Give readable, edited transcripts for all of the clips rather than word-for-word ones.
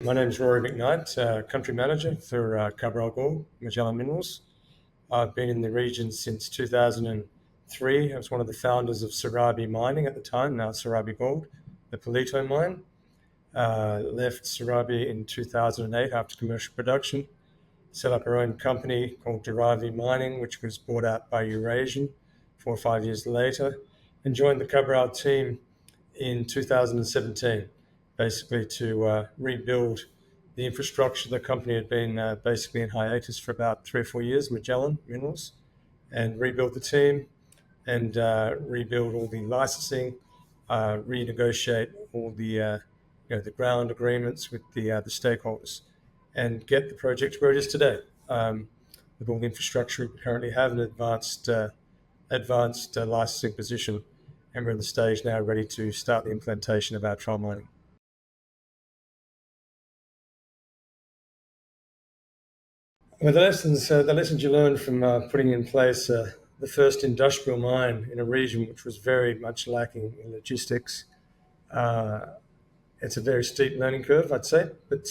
My name is Ruari McKnight, Country Manager for Cabral Gold, Magellan Minerals. I've been in the region since 2003. I was one of the founders of Serabi Mining at the time, now Serabi Gold, the Palito mine. Left Serabi in 2008 after commercial production, set up our own company called Ruari Mining, which was bought out by Eurasian 4 or 5 years later, and joined the Cabral team in 2017, basically to rebuild the infrastructure. The company had been basically in hiatus for about 3 or 4 years, Magellan Minerals, and rebuild the team and rebuild all the licensing, renegotiate all the ground agreements with the stakeholders, and get the project where it is today. With all the infrastructure we currently have an advanced licensing position, and we're in the stage now ready to start the implementation of our trial mining. Well, the lessons you learn from putting in place the first industrial mine in a region which was very much lacking in logistics. It's a very steep learning curve, I'd say, but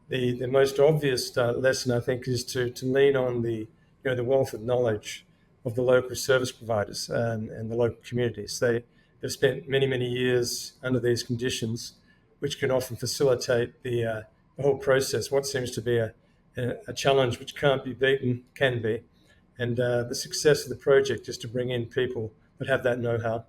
the most obvious lesson, I think, is to lean on the wealth of knowledge of the local service providers and the local communities. They've spent many years under these conditions, which can often facilitate the whole process. What seems to be a challenge which can't be beaten can be, and the success of the project is to bring in people that have that know-how,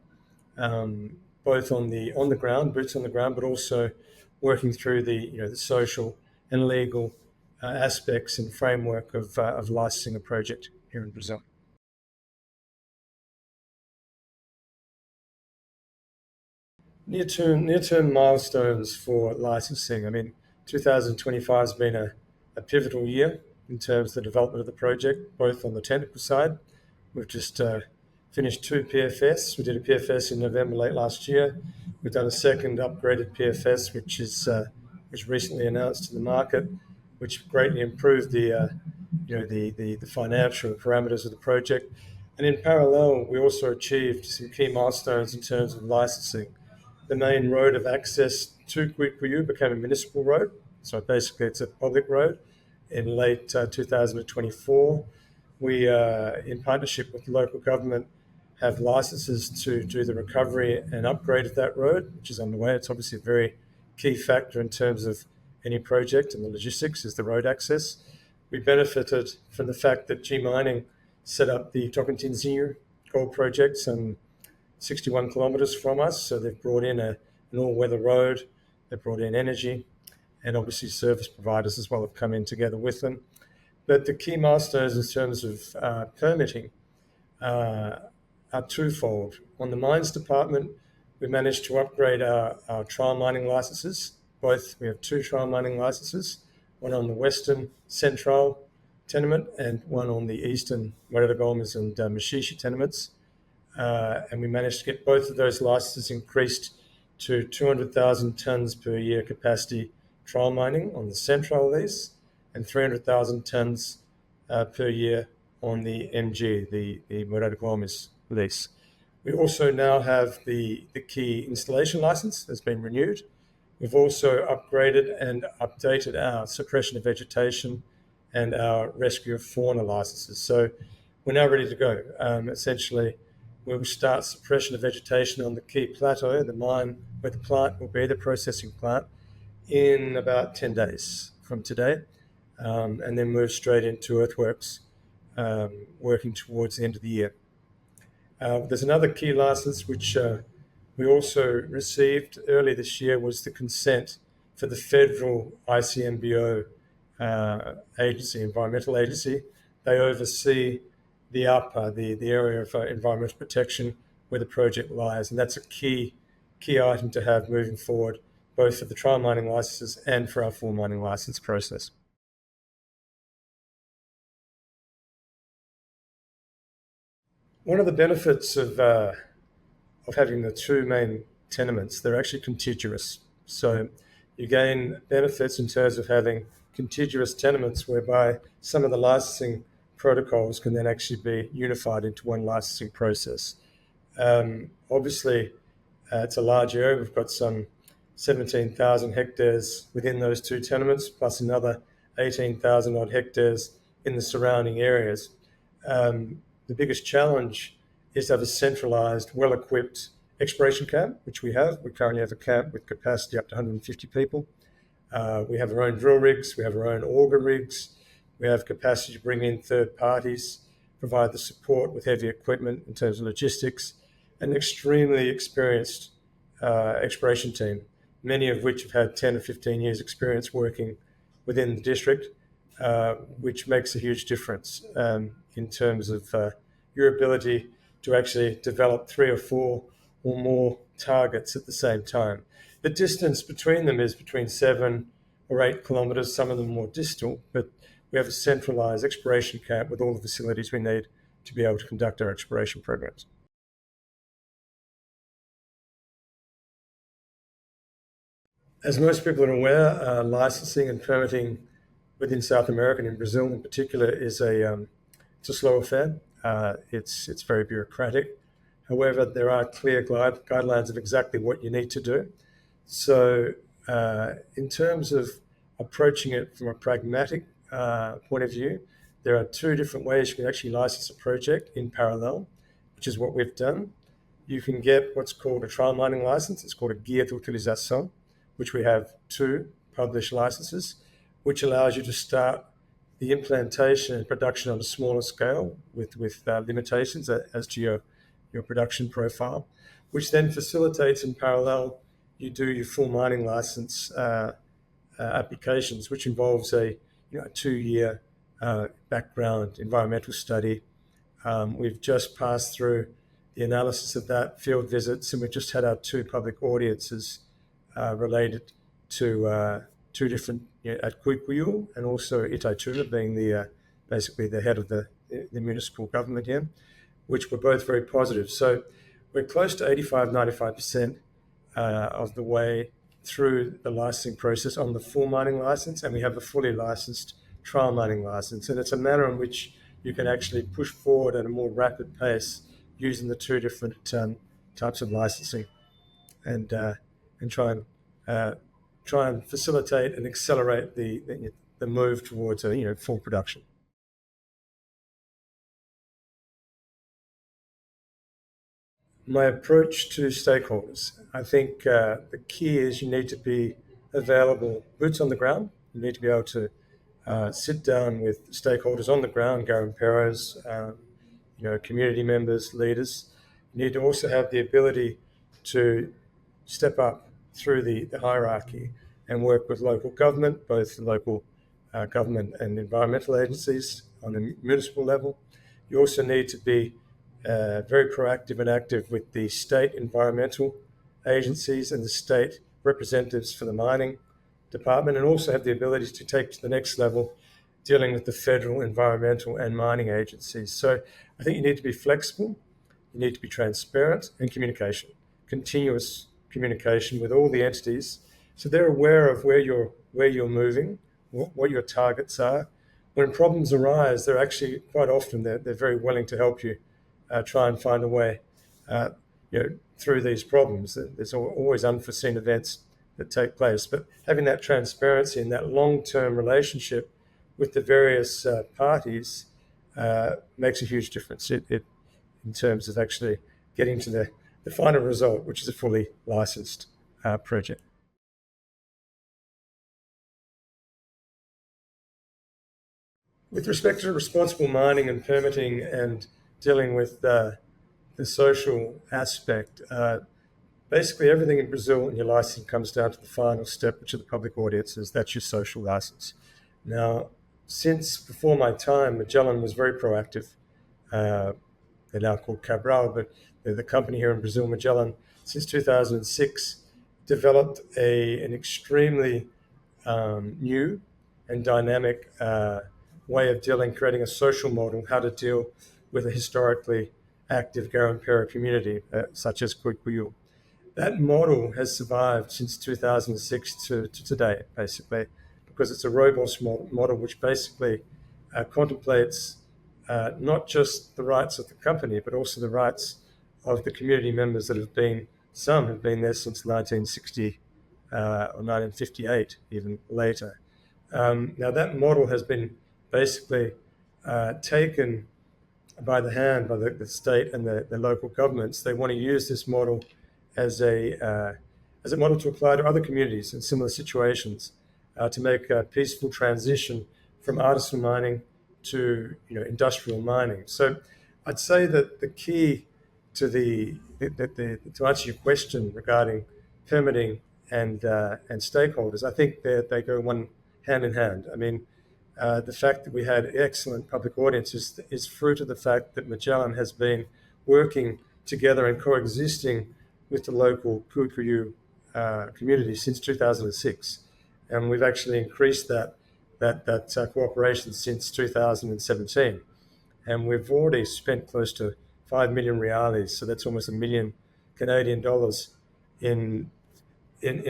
both on the ground, boots on the ground, but also working through the social and legal aspects and framework of licensing a project here in Brazil. Near-term milestones for licensing. I mean, 2025 has been a pivotal year in terms of the development of the project, both on the technical side. We've just finished 2 PFS. We did a PFS in November late last year. We've done a second upgraded PFS, which recently announced to the market, which greatly improved the financial parameters of the project. And in parallel, we also achieved some key milestones in terms of licensing. The main road of access to Cuicuyu became a municipal road. So basically, it's a public road. In late 2024, we, in partnership with the local government, have licenses to do the recovery and upgrade of that road, which is underway. It's obviously a very key factor in terms of any project, and the logistics is the road access. We benefited from the fact that G Mining set up the Tocantinzinho gold project some 61 kilometers from us. So they've brought in an all-weather road, they've brought in energy, and obviously service providers as well have come in together with them. But the key milestones in terms of permitting are twofold. On the mines department, we managed to upgrade our trial mining licenses. We have 2 trial mining licenses, one on the western Central tenement and one on the eastern Moreira Gomes and Machixe tenements. And we managed to get both of those licenses increased to 200,000 tonnes per year capacity trial mining on the Central lease and 300,000 tonnes per year on the MG, the Moreira Gomes lease. We also now have the key installation license that's been renewed. We've also upgraded and updated our suppression of vegetation and our rescue of fauna licenses. So we're now ready to go. Essentially, we will start suppression of vegetation on the key plateau, the mine where the plant will be, the processing plant, in about 10 days from today, and then move straight into earthworks, working towards the end of the year. There's another key license which we also received early this year, was the consent for the federal ICMBO agency, environmental agency. They oversee the APA, the area of environmental protection where the project lies, and that's a key item to have moving forward, both for the trial mining licenses and for our full mining license process. One of the benefits of having the 2 main tenements, they're actually contiguous. So you gain benefits in terms of having contiguous tenements whereby some of the licensing protocols can then actually be unified into one licensing process. Obviously, it's a large area. We've got some 17,000 hectares within those two tenements, plus another 18,000 odd hectares in the surrounding areas. The biggest challenge is to have a centralised, well-equipped exploration camp, which we have. We currently have a camp with capacity up to 150 people. We have our own drill rigs, we have our own auger rigs, we have capacity to bring in third parties, provide the support with heavy equipment in terms of logistics, an extremely experienced exploration team, many of which have had 10 or 15 years experience working within the district, which makes a huge difference in terms of your ability to actually develop 3 or 4 or more targets at the same time. The distance between them is between 7 or 8 kilometres, some of them more distal, but we have a centralised exploration camp with all the facilities we need to be able to conduct our exploration programs. As most people are aware, licensing and permitting within South America and in Brazil in particular is it's a slow affair. It's very bureaucratic. However, there are clear guidelines of exactly what you need to do. So in terms of approaching it from a pragmatic point of view, there are 2 different ways you can actually license a project in parallel, which is what we've done. You can get what's called a trial mining license. It's called a Guia de Utilização, which we have 2 published licenses, which allows you to start the implantation and production on a smaller scale with limitations as to your production profile, which then facilitates in parallel you do your full mining license applications, which involves a 2-year background environmental study. We've just passed through the analysis of that, field visits, and we've just had our 2 public audiences related to 2 different, at Cuicuyo and also Itaituna, being basically the head of the municipal government here, which were both very positive. So we're close to 85-95% of the way through the licensing process on the full mining license, and we have a fully licensed trial mining license. And it's a manner in which you can actually push forward at a more rapid pace using the 2 different types of licensing, and try and facilitate and accelerate the move towards full production. My approach to stakeholders, I think the key is you need to be available, boots on the ground. You need to be able to sit down with stakeholders on the ground, garimperos, community members, leaders. You need to also have the ability to step up through the hierarchy and work with local government, both local government and environmental agencies on a municipal level. You also need to be very proactive and active with the state environmental agencies and the state representatives for the mining department, and also have the ability to take to the next level dealing with the federal environmental and mining agencies. So I think you need to be flexible, you need to be transparent, and continuous communication with all the entities, so they're aware of where you're moving, what your targets are. When problems arise, they're actually quite often they're very willing to help you try and find a way through these problems. There's always unforeseen events that take place, but having that transparency and that long-term relationship with the various parties makes a huge difference in terms of actually getting to the final result, which is a fully licensed project. With respect to responsible mining and permitting and dealing with the social aspect, basically everything in Brazil in your license comes down to the final step, which are the public audiences. That's your social license. Now, since before my time, Magellan was very proactive. They're now called Cabral, but they're the company here in Brazil, Magellan, since 2006, developed an extremely new and dynamic way of creating a social model, how to deal with a historically active garimpero community, such as Cuicuyo. That model has survived since 2006 to today, basically, because it's a robust model which basically contemplates not just the rights of the company, but also the rights of the community members that some have been there since 1960 or 1958, even later. Now that model has been basically taken by the hand by the state and the local governments. They want to use this model as a model to apply to other communities in similar situations to make a peaceful transition from artisan mining to industrial mining. So I'd say that the key to to answer your question regarding permitting and stakeholders, I think they go one hand in hand. I mean, the fact that we had excellent public audiences is fruit of the fact that Magellan has been working together and coexisting with the local Kikuyu community since 2006, and we've actually increased that cooperation since 2017, and we've already spent close to 5 million reales, so that's almost $1 million Canadian dollars in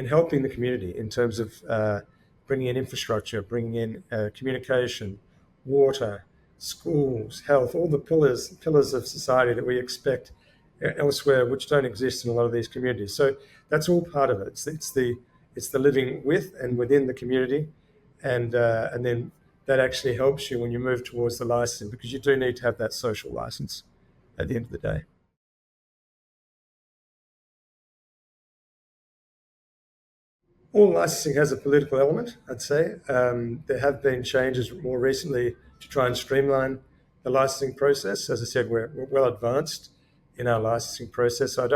helping the community in terms of bringing in infrastructure, bringing in communication, water, schools, health, all the pillars of society that we expect elsewhere, which don't exist in a lot of these communities. So that's all part of it. It's the living with and within the community, and then that actually helps you when you move towards the licensing, because you do need to have that social license at the end of the day. All licensing has a political element, I'd say. There have been changes more recently to try and streamline the licensing process. As I said, we're well advanced in our licensing process. So I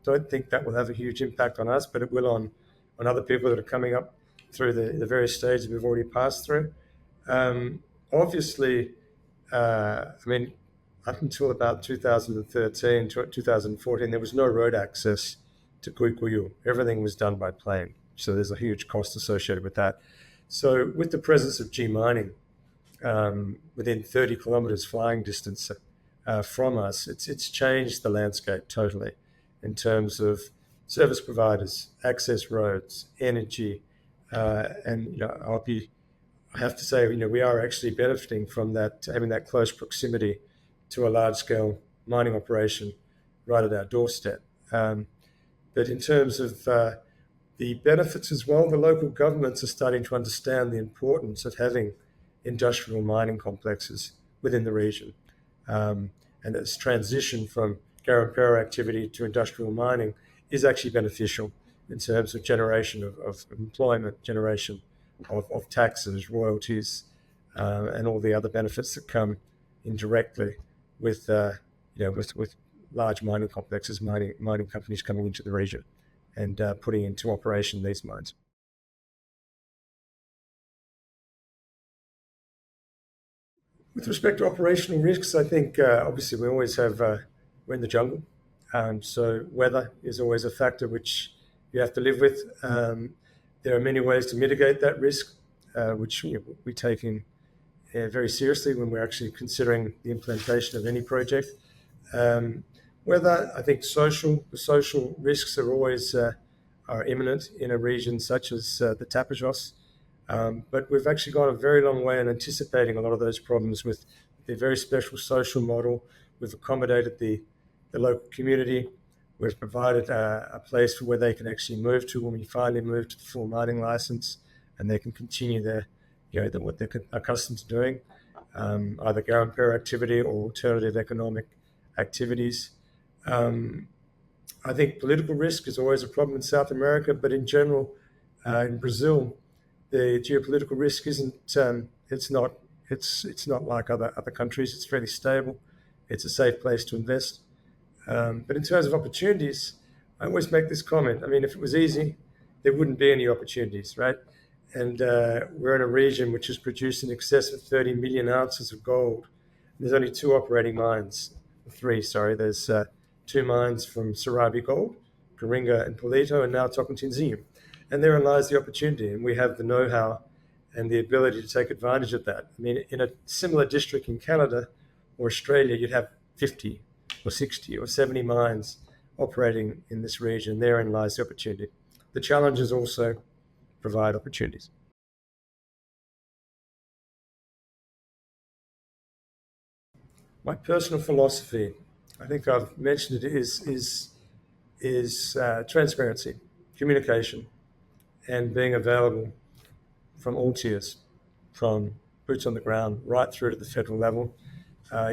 don't think that will have a huge impact on us, but it will on other people that are coming up through the various stages we've already passed through. Obviously, I mean, up until about 2013 to 2014, there was no road access to Kikuyu. Everything was done by plane. So there's a huge cost associated with that. So with the presence of G mining within 30 kilometers flying distance from us, it's changed the landscape totally in terms of service providers, access roads, energy, and I have to say, we are actually benefiting from that, having that close proximity to a large-scale mining operation right at our doorstep. But in terms of the benefits as well, the local governments are starting to understand the importance of having industrial mining complexes within the region. And this transition from Garampara activity to industrial mining is actually beneficial in terms of generation of employment, generation of taxes, royalties, and all the other benefits that come indirectly with large mining complexes, mining companies coming into the region and putting into operation these mines. With respect to operational risks, I think obviously we always have, we're in the jungle, so weather is always a factor which you have to live with. There are many ways to mitigate that risk, which we take in very seriously when we're actually considering the implementation of any project. Weather, I think the social risks are always are imminent in a region such as the Tapajós. But we've actually gone a very long way in anticipating a lot of those problems with the very special social model. We've accommodated the local community. We've provided a place for where they can actually move to when we finally move to the full mining license, and they can continue what they're accustomed to doing, either Garampara activity or alternative economic activities. I think political risk is always a problem in South America, but in general, in Brazil, the geopolitical risk isn't. It's not like other countries. It's fairly stable. It's a safe place to invest. But in terms of opportunities, I always make this comment. I mean, if it was easy, there wouldn't be any opportunities, right? And we're in a region which has produced in excess of 30 million ounces of gold. There's only two operating mines. There's 2 mines from Serabi Gold, Coringa and Palito, and now Tocantinzinho. And therein lies the opportunity, and we have the know-how and the ability to take advantage of that. I mean, in a similar district in Canada or Australia, you'd have 50 or 60 or 70 mines operating in this region. Therein lies the opportunity. The challenges also provide opportunities. My personal philosophy, I think I've mentioned it, is transparency, communication, and being available from all tiers, from boots on the ground right through to the federal level.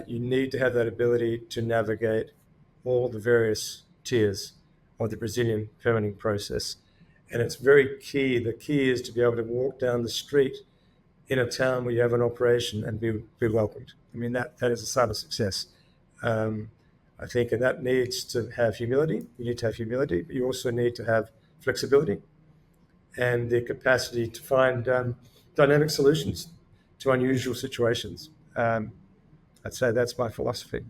You need to have that ability to navigate all the various tiers of the Brazilian permitting process. And it's very key. The key is to be able to walk down the street in a town where you have an operation and be welcomed. I mean, that is a sign of success. I think, and that needs to have humility. You need to have humility, but you also need to have flexibility and the capacity to find dynamic solutions to unusual situations. I'd say that's my philosophy.